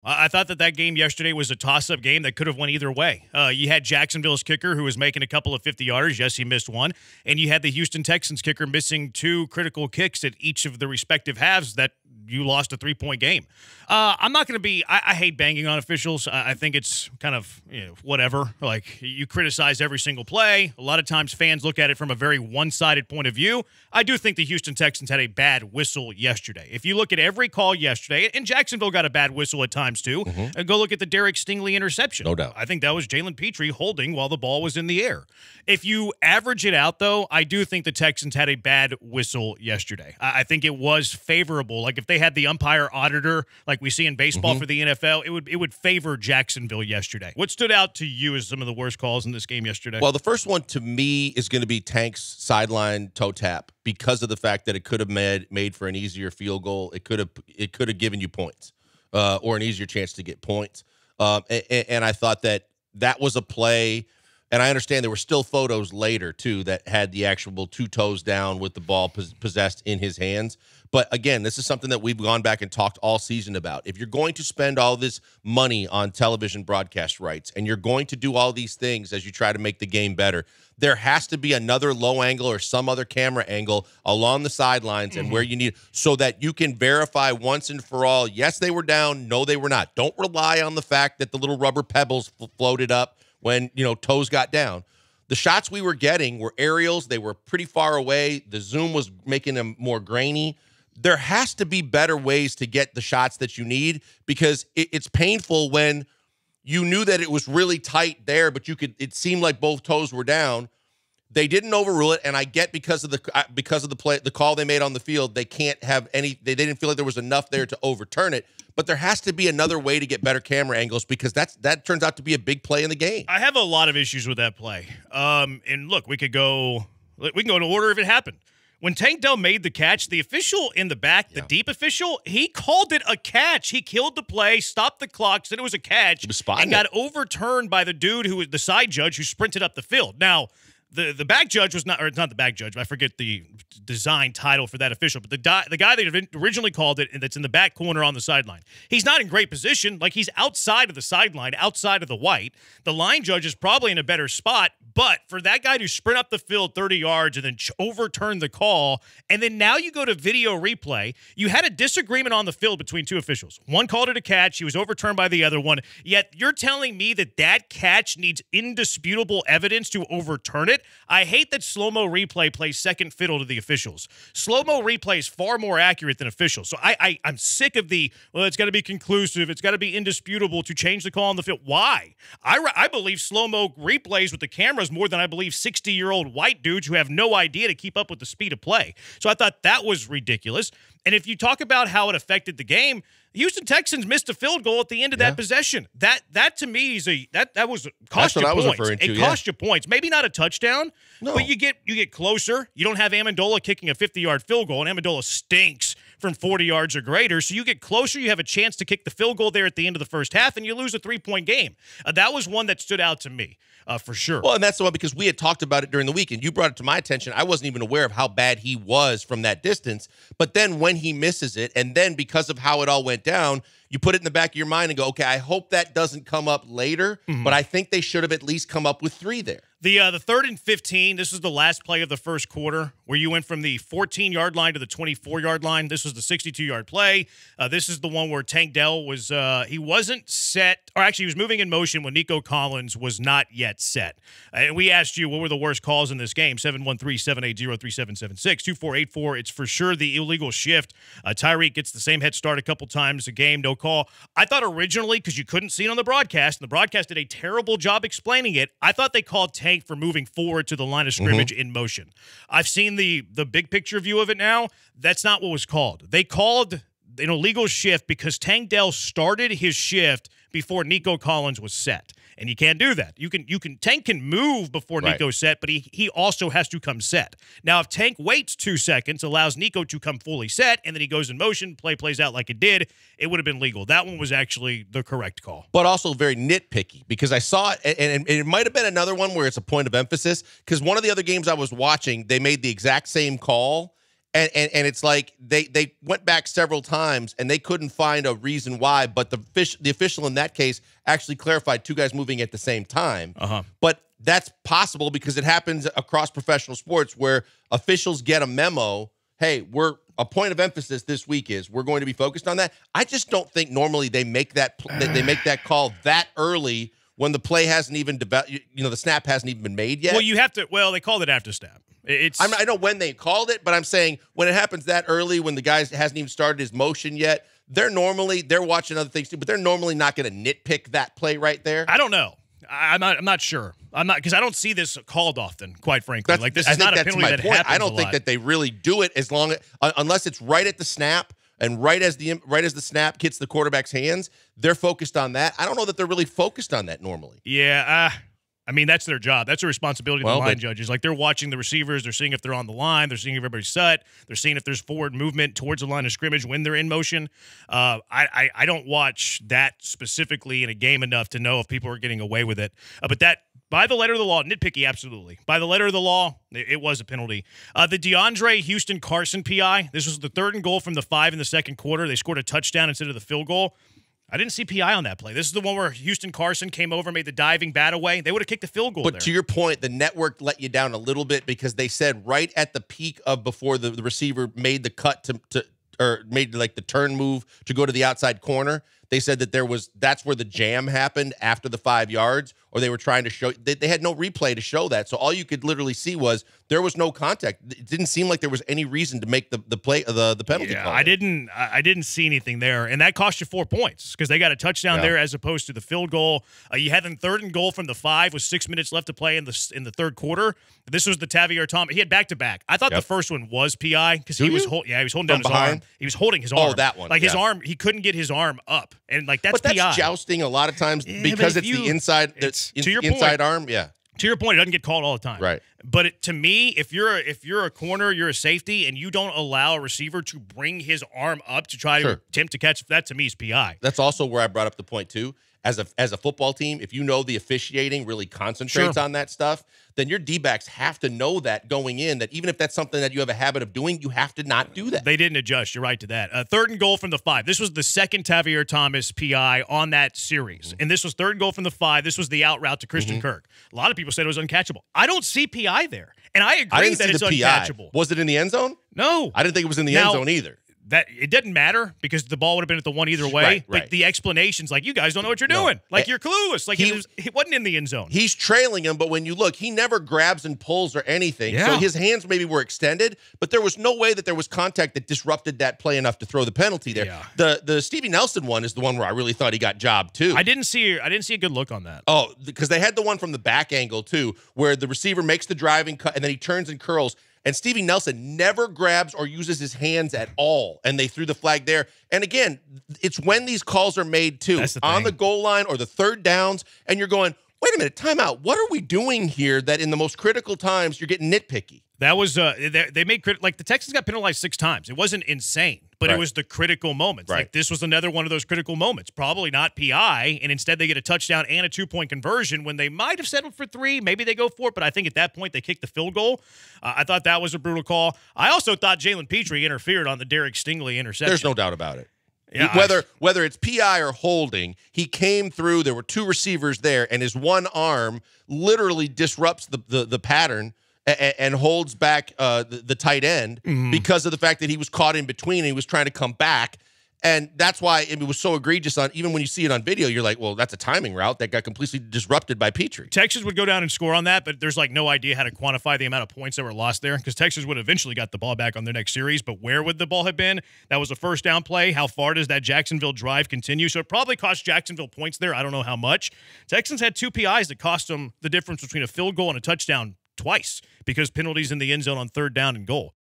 I thought that game yesterday was a toss-up game that could have went either way. You had Jacksonville's kicker who was making a couple of 50-yarders. Yes, he missed one. And you had the Houston Texans kicker missing two critical kicks at each of the respective halves that you lost a 3-point game. I'm not going to be – I hate banging on officials. I think it's kind of whatever. Like, you criticize every single play. A lot of times fans look at it from a very one-sided point of view. I do think the Houston Texans had a bad whistle yesterday. If you look at every call yesterday, and Jacksonville got a bad whistle at times too, and go look at the Derek Stingley interception. No doubt. I think that was Jalen Petrie holding while the ball was in the air. If you average it out, though, I do think the Texans had a bad whistle yesterday. I think it was favorable. Like, if they had the umpire auditor like we see in baseball for the NFL, it would favor Jacksonville yesterday. What stood out to you as some of the worst calls in this game yesterday? Well, the first one to me is going to be Tank's sideline toe tap because of the fact that it could have made for an easier field goal. It could have given you points or an easier chance to get points. And I thought that was a play. And I understand there were still photos later, too, that had the actual two toes down with the ball possessed in his hands. But, again, this is something that we've gone back and talked all season about. If you're going to spend all this money on television broadcast rights and you're going to do all these things as you try to make the game better, there has to be another low angle or some other camera angle along the sidelines and where you need so that you can verify once and for all, yes, they were down, no, they were not. Don't rely on the fact that the little rubber pebbles floated up when, toes got down. The shots we were getting were aerials. They were pretty far away. The zoom was making them more grainy. There has to be better ways to get the shots that you need because it's painful when you knew that it was really tight there, but it seemed like both toes were down. They didn't overrule it, and I get because of the play, the call they made on the field, they can't have any. They didn't feel like there was enough there to overturn it. But there has to be another way to get better camera angles because that turns out to be a big play in the game. I have a lot of issues with that play. And look, we can go in order if it happened. When Tank Dell made the catch, the official in the back, the deep official, he called it a catch. He killed the play, stopped the clock, said it was a catch, and got overturned by the dude who was the side judge who sprinted up the field. Now, the back judge was not, or it's not the back judge, I forget the design title for that official, but the guy that originally called it and that's in the back corner on the sideline. He's not in great position. Like, he's outside of the sideline, outside of the white. The line judge is probably in a better spot, but for that guy to sprint up the field 30 yards and then overturn the call, and then now you go to video replay, you had a disagreement on the field between two officials. One called it a catch. He was overturned by the other one. Yet you're telling me that catch needs indisputable evidence to overturn it? I hate that slow-mo replay plays second fiddle to the officials. Slow-mo replay is far more accurate than officials. So I'm sick of it's got to be conclusive, it's got to be indisputable to change the call on the field. Why? I believe slow-mo replays with the cameras more than I believe 60-year-old white dudes who have no idea to keep up with the speed of play. So I thought that was ridiculous. And if you talk about how it affected the game, the Houston Texans missed a field goal at the end of that possession. That to me is that was cost you points. It cost you points. Maybe not a touchdown, but you get closer. You don't have Amendola kicking a 50-yard field goal, and Amendola stinks from 40 yards or greater. So you get closer, you have a chance to kick the field goal there at the end of the first half, and you lose a 3-point game. That was one that stood out to me. For sure. Well, and that's the one because we had talked about it during the week, and you brought it to my attention. I wasn't even aware of how bad he was from that distance. But then when he misses it, and then because of how it all went down, you put it in the back of your mind and go, okay, I hope that doesn't come up later, but I think they should have at least come up with 3 there. The 3rd and 15, this is the last play of the first quarter where you went from the 14-yard line to the 24-yard line. This was the 62-yard play. This is the one where Tank Dell was he wasn't set, or actually he was moving in motion when Nico Collins was not yet set. And we asked you what were the worst calls in this game, 713-780-3776, 2484. It's for sure the illegal shift. Tyreek gets the same head start a couple times a game, no call. I thought originally, because you couldn't see it on the broadcast, and the broadcast did a terrible job explaining it, I thought they called Tank for moving forward to the line of scrimmage in motion. I've seen the big picture view of it now. That's not what was called. They called an illegal shift because Tank Dell started his shift before Nico Collins was set. And you can't do that. Tank can move before Nico's set, but he also has to come set. Now, if Tank waits 2 seconds, allows Nico to come fully set, and then he goes in motion, play plays out like it did, it would have been legal. That one was actually the correct call. But also very nitpicky because I saw it, and it might have been another one where it's a point of emphasis because one of the other games I was watching, they made the exact same call, And it's like they went back several times and they couldn't find a reason why, but the official in that case actually clarified 2 guys moving at the same time. But that's possible because it happens across professional sports where officials get a memo, hey, a point of emphasis this week is we're going to be focused on that. I just don't think normally they make that call that early when the play hasn't even developed, the snap hasn't even been made yet. Well, they called it after snap. I know when they called it, but I'm saying when it happens that early, when the guy hasn't even started his motion yet, they're watching other things too, but they're normally not going to nitpick that play right there. I don't know. I'm not sure. I'm not, because I don't see this called often, quite frankly. This is not a penalty that happens. I don't think that they really do it unless it's right at the snap and right as the snap hits the quarterback's hands. They're focused on that. I don't know that they're really focused on that normally. Yeah. I mean, that's their job. That's a responsibility of the line judges. Like, they're watching the receivers. They're seeing if they're on the line. They're seeing if everybody's set. They're seeing if there's forward movement towards the line of scrimmage when they're in motion. I don't watch that specifically in a game enough to know if people are getting away with it. But that, by the letter of the law, nitpicky, absolutely. By the letter of the law, it was a penalty. The DeAndre Houston-Carson PI, this was the 3rd and goal from the 5 in the second quarter. They scored a touchdown instead of the field goal. I didn't see PI on that play. This is the one where Houston Carson came over, made the diving bat away. They would have kicked the field goal there. But to your point, the network let you down a little bit because they said right at the peak of before the receiver made the cut or made like the turn move to go to the outside corner, they said that that's where the jam happened after the 5 yards, or they were trying to show they had no replay to show that. So all you could literally see was there was no contact. It didn't seem like there was any reason to make the penalty call. I didn't see anything there, and that cost you 4 points because they got a touchdown there as opposed to the field goal. You had them 3rd and goal from the 5 with 6 minutes left to play in the third quarter. This was the Tavier Thomas. He had back-to-back. I thought the first one was PI because he was holding down his arm. He was holding his arm. Oh, that one. Like his arm, he couldn't get his arm up, and like that's PI. But that's jousting a lot of times because it's the inside. To your inside point, arm. Yeah. To your point, it doesn't get called all the time. Right. But to me, if you're a corner, you're a safety, and you don't allow a receiver to bring his arm up to try to attempt to catch, that to me is PI. That's also where I brought up the point too. As a football team, if you know the officiating really concentrates on that stuff, then your D-backs have to know that going in, that even if that's something that you have a habit of doing, you have to not do that. They didn't adjust. You're right to that. 3rd and goal from the 5. This was the second Tavier Thomas PI on that series. And this was 3rd and goal from the 5. This was the out route to Christian Kirk. A lot of people said it was uncatchable. I don't see PI there. And I agree that it's uncatchable. Was it in the end zone? No. I didn't think it was in the end zone either. That it didn't matter because the ball would have been at the one either way. Right. But the explanations, like, you guys don't know what you're doing. Like, you're clueless. Like, he wasn't in the end zone. He's trailing him, but when you look, he never grabs and pulls or anything. So his hands maybe were extended, but there was no way that there was contact that disrupted that play enough to throw the penalty there. Yeah. The Stevie Nelson one is the one where I really thought he got jobbed too. I didn't see a good look on that. Oh, because they had the one from the back angle too, where the receiver makes the driving cut and then he turns and curls. And Stevie Nelson never grabs or uses his hands at all, and they threw the flag there. And again, it's when these calls are made too, on the goal line or the 3rd downs, and you're going, wait a minute, timeout. What are we doing here that in the most critical times you're getting nitpicky? That was they made like the Texans got penalized 6 times. It wasn't insane, but it was the critical moments. Like, this was another one of those critical moments. Probably not PI, and instead they get a touchdown and a 2-point conversion when they might have settled for 3. Maybe they go for it, but I think at that point they kicked the field goal. I thought that was a brutal call. I also thought Jalen Petrie interfered on the Derek Stingley interception. There's no doubt about it. Yeah, whether it's PI or holding, he came through. There were 2 receivers there, and his one arm literally disrupts the pattern and holds back the tight end because of the fact that he was caught in between and he was trying to come back. And that's why it was so egregious even when you see it on video, you're like, well, that's a timing route that got completely disrupted by Petrie. Texas would go down and score on that, but there's like no idea how to quantify the amount of points that were lost there because Texas would eventually got the ball back on their next series. But where would the ball have been? That was a 1st down play. How far does that Jacksonville drive continue? So it probably cost Jacksonville points there. I don't know how much. Texans had 2 PIs that cost them the difference between a field goal and a touchdown twice because penalties in the end zone on 3rd down and goal.